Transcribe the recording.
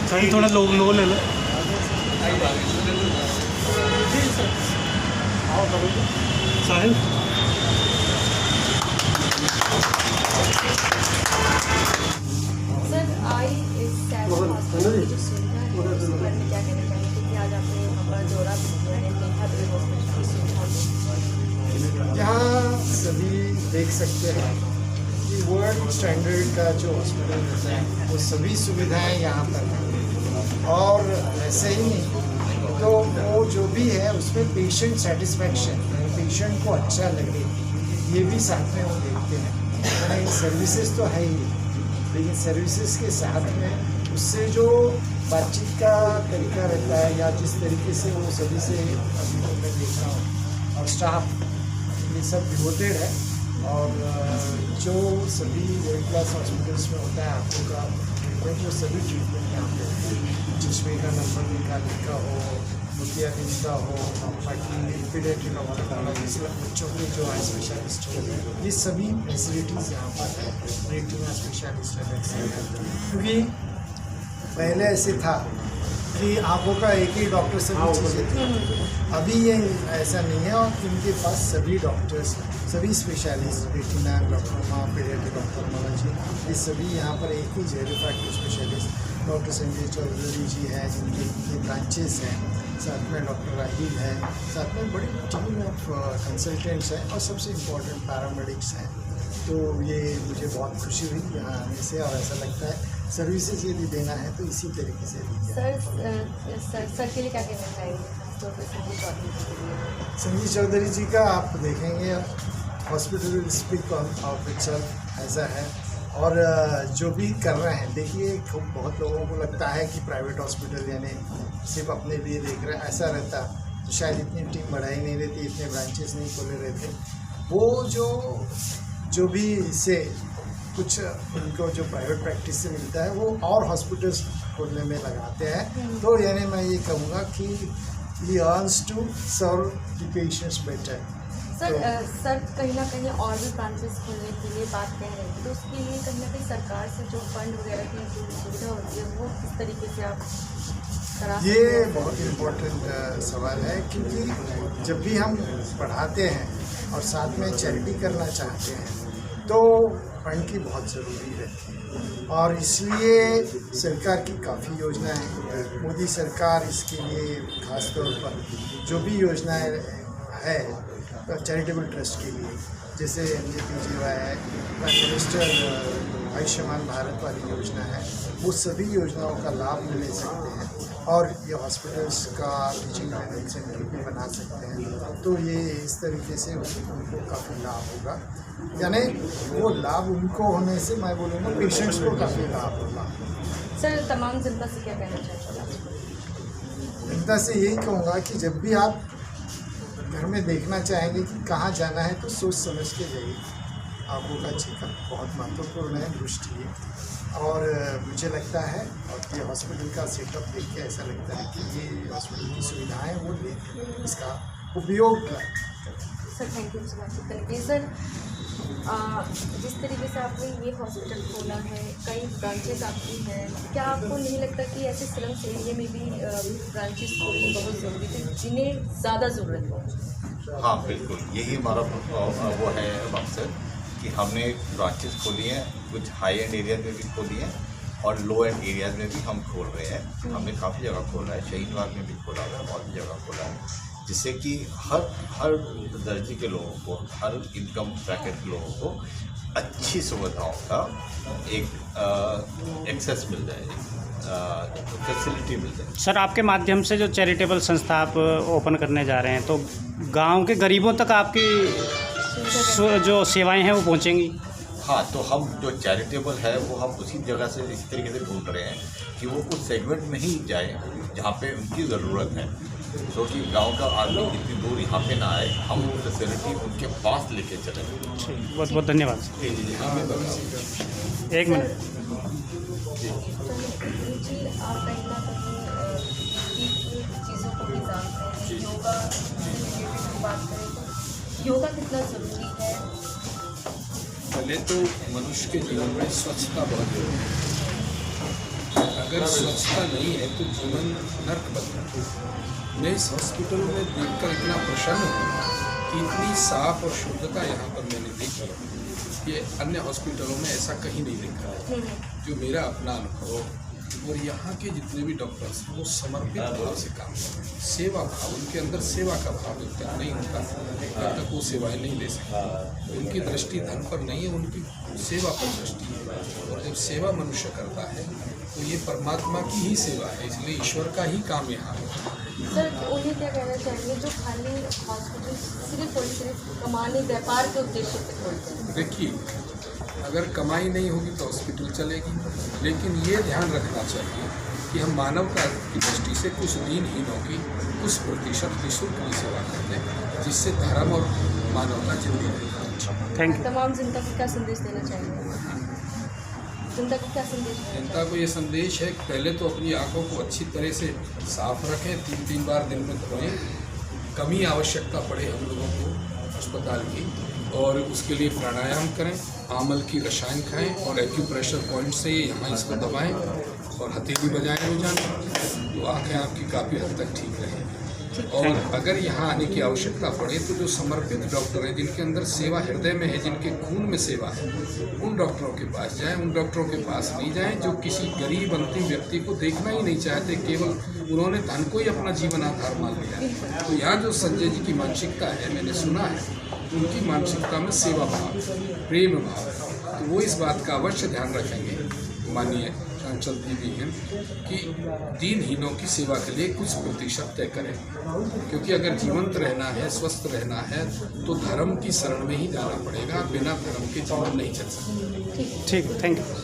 साहिल थोड़ा लो लो ले लो। साहिल sir I इस हॉस्पिटल की जो सुविधा है उसके बारे में क्या कहना चाहेंगे, क्योंकि आज आपने यहाँ पर दौरा भी किया है, देखा भी हॉस्पिटल की सुविधा। यहाँ सभी देख सकते हैं कि वर्ल्ड स्टैंडर्ड का जो हॉस्पिटल रहता है वो सभी सुविधाएं यहाँ पर हैं। और ऐसे ही नहीं तो वो जो भी है उसमें पेशेंट सेटिस्फैक्शन, पेशेंट को अच्छा लगे, ये भी साथ में वो देखते हैं। सर्विसेज तो है ही, लेकिन सर्विसेज के साथ में उससे जो बातचीत का तरीका रहता है या जिस तरीके से वो सभी से अभी तो मैं देख रहा हूँ, और स्टाफ ये सब डिवोटेड है। और जो सभी वर्ल्ड क्लास हॉस्पिटल्स में होता है आँखों का ट्रीटमेंट, वो सभी ट्रीटमेंट यहाँ पे होते हैं। चश्मे का नंबर निकालने का हो, मोतियाबिंद का हो, बाकी पीडियाट्रिक ऑप्थेल्मोलॉजिस्ट, बच्चों के जो आई स्पेशलिस्ट हो, ये सभी फैसिलिटीज़ यहाँ पर है। रेटिना स्पेशलिस्ट है, क्योंकि पहले ऐसे था कि आँखों का एक ही डॉक्टर सभी चीज़ें थी। अभी ये ऐसा नहीं है और इनके पास सभी डॉक्टर्स, सभी specialist, retina, glaucoma, paediatric ophthalmology, ये सभी यहाँ पर एक ही है। Refractive specialist doctor Sanjay Chaudhary ji हैं, जिनके ब्रांचेस हैं, साथ में डॉक्टर राहील है, साथ में बड़ी टीम ऑफ कंसल्टेंट्स हैं और सबसे इम्पोर्टेंट पैरामेडिक्स हैं। तो ये मुझे बहुत खुशी हुई यहाँ आने से, और ऐसा लगता है सर्विसेज यदि देना है तो इसी तरीके से दी जाए। सर के लिए क्या कहना चाहेंगे? संजय चौधरी जी का आप देखेंगे, hospital will speak of itself, ऐसा है। और जो भी कर रहे हैं, देखिए बहुत लोगों को लगता है कि प्राइवेट हॉस्पिटल यानी सिर्फ अपने लिए देख रहे हैं, ऐसा रहता तो शायद इतनी टीम बढ़ाई नहीं रहती, इतने ब्रांचेस नहीं खोले रहते। वो जो भी इससे कुछ उनको जो प्राइवेट प्रैक्टिस से मिलता है वो और हॉस्पिटल्स खोलने में लगाते हैं। तो यानी मैं ये कहूँगा कि he earns to serve the patients better। Sir कहीं ना कहीं और भी ब्रांचेस खोलने के लिए बात कह रहे थे, तो उसके लिए कहीं ना कहीं सरकार से जो फंड वगैरह की जो सुविधा होती है वो किस तरीके से आप करा? ये बहुत इम्पोर्टेंट सवाल है, क्योंकि जब भी हम पढ़ाते हैं और साथ में चैरिटी करना चाहते हैं तो फंड की बहुत ज़रूरी रहती है। और इसलिए सरकार की काफ़ी योजनाएं हैं। मोदी सरकार इसके लिए ख़ास तौर पर जो भी योजनाएं है चैरिटेबल ट्रस्ट के लिए, जैसे MJPJY है, प्राइम मिनिस्टर आयुष्मान भारत वाली योजना है, वो सभी योजनाओं का लाभ भी ले सकते हैं। और ये हॉस्पिटल्स का टीचिंग ट्रेनिंग सेंटर भी बना सकते हैं। तो ये इस तरीके से उनको काफ़ी लाभ होगा, यानी वो लाभ उनको होने से मैं बोलूँगा पेशेंट्स को काफ़ी लाभ होगा। सर तमाम जनता से क्या कहना चाहेंगे? जनता से यही कहूँगा कि जब भी आप घर में देखना चाहेंगे कि कहाँ जाना है तो सोच समझ के जाइए। आँखों का चेकअप बहुत महत्वपूर्ण है, दृष्टि है। और मुझे लगता है और ये हॉस्पिटल का सेटअप देख के ऐसा लगता है कि ये हॉस्पिटल की सुविधाएं वो लें, इसका उपयोग करें। Sir thank you so much करने के लिए। सर जिस तरीके से आपने ये हॉस्पिटल खोला है, कई ब्रांचेस आपकी हैं, क्या आपको नहीं लगता कि ऐसे स्लम्स एरिया में भी ब्रांचेस खोलनी बहुत ज़रूरी थी, जिन्हें ज़्यादा ज़रूरत हो? हाँ बिल्कुल, यही हमारा वो है मकसद कि हमने ब्रांचेस खोली हैं, कुछ हाई एंड एरिया में भी खोली हैं और लो एंड एरियाज में भी हम खोल रहे हैं। हमने काफ़ी जगह खोला है, शहीद बाग में भी खोला है, बहुत जगह खोला है, जिससे कि हर दर्जे के लोगों को, हर इनकम ब्रैकेट के लोगों को अच्छी सुविधाओं का एक एक्सेस मिल जाए, फैसिलिटी मिल जाए। सर आपके माध्यम से जो चैरिटेबल संस्था आप ओपन करने जा रहे हैं, तो गांव के गरीबों तक आपकी जो सेवाएं हैं वो पहुंचेंगी? हाँ, तो हम जो चैरिटेबल है वो हम उसी जगह से इस तरीके से ढूंढ रहे हैं कि वो उस सेगमेंट में ही जाए जहाँ पे उनकी ज़रूरत है, तो कि गांव का आदमी इतनी दूर यहाँ पे ना आए, हम वो फैसिलिटी उनके पास लेके चलें। बहुत बहुत धन्यवाद। एक मिनट। आप कहीं ना कहीं चीज़ों को भी जानते हैं, योगा की बात करें तो योगा कितना ज़रूरी है? पहले तो मनुष्य के जीवन में स्वच्छता बहुत जरूरी है। अगर स्वच्छता नहीं है तो जीवन नर्क बनता है। मैं इस हॉस्पिटल में देखकर इतना प्रसन्न हूँ कि इतनी साफ और शुद्धता यहाँ पर मैंने देखी कि अन्य हॉस्पिटलों में ऐसा कहीं नहीं देखा है। जो मेरा अपना अनुभव और यहाँ के जितने भी डॉक्टर्स हैं वो समर्पित भाव से काम कर रहे हैं। सेवा भाव, उनके अंदर सेवा का भाव जब तक नहीं होता तब तक वो सेवाएं नहीं ले सकते। उनकी दृष्टि धन पर नहीं है, उनकी सेवा पर दृष्टि है। और जब सेवा मनुष्य करता है तो ये परमात्मा की ही सेवा है, इसलिए ईश्वर का ही काम यहाँ है। सर उन्हें क्या कहना चाहेंगे जो खाली हॉस्पिटल सिर्फ और सिर्फ कमाने व्यापार के उद्देश्य से खोलते हैं? देखिए, अगर कमाई नहीं होगी तो हॉस्पिटल चलेगी, लेकिन ये ध्यान रखना चाहिए कि हम मानवता की दृष्टि से कुछ दीनहीनों की कुछ प्रतिशत निःशुल्क की सेवा करते हैं, जिससे धर्म और मानवता जिंदी रहेगी। Thank you. तमाम जनता को क्या संदेश देना चाहेंगे? जनता को क्या संदेश देना जनता को ये संदेश है कि पहले तो अपनी आंखों को अच्छी तरह से साफ रखें, 3-3 बार दिन में धोएं। कमी आवश्यकता पड़े हम लोगों को अस्पताल की, और उसके लिए प्राणायाम करें, आमल की रसायन खाएं और एक्यूप्रेशर पॉइंट से यहाँ इसको दबाएं और हथेली बजाएं रोजाना, तो आँखें आपकी काफ़ी हद तक ठीक रहेंगी। और अगर यहाँ आने की आवश्यकता पड़े तो जो समर्पित डॉक्टर हैं, जिनके अंदर सेवा हृदय में है, जिनके खून में सेवा है, उन डॉक्टरों के पास जाएं। उन डॉक्टरों के पास नहीं जाएं जो किसी गरीब अंतिम व्यक्ति को देखना ही नहीं चाहते, केवल उन्होंने धन को ही अपना जीवन आधार मान लिया। तो यहाँ जो संजय जी की मानसिकता है, मैंने सुना है, उनकी मानसिकता में सेवा भाव, प्रेम भाव है। तो वो इस बात का अवश्य ध्यान रखेंगे, माननीय चंचल दीदी हैं, कि दीनहीनों की सेवा के लिए कुछ प्रतिशत तय करें, क्योंकि अगर जीवंत रहना है, स्वस्थ रहना है, तो धर्म की शरण में ही जाना पड़ेगा। बिना धर्म के जीवन नहीं चल सकता। ठीक, थैंक यू।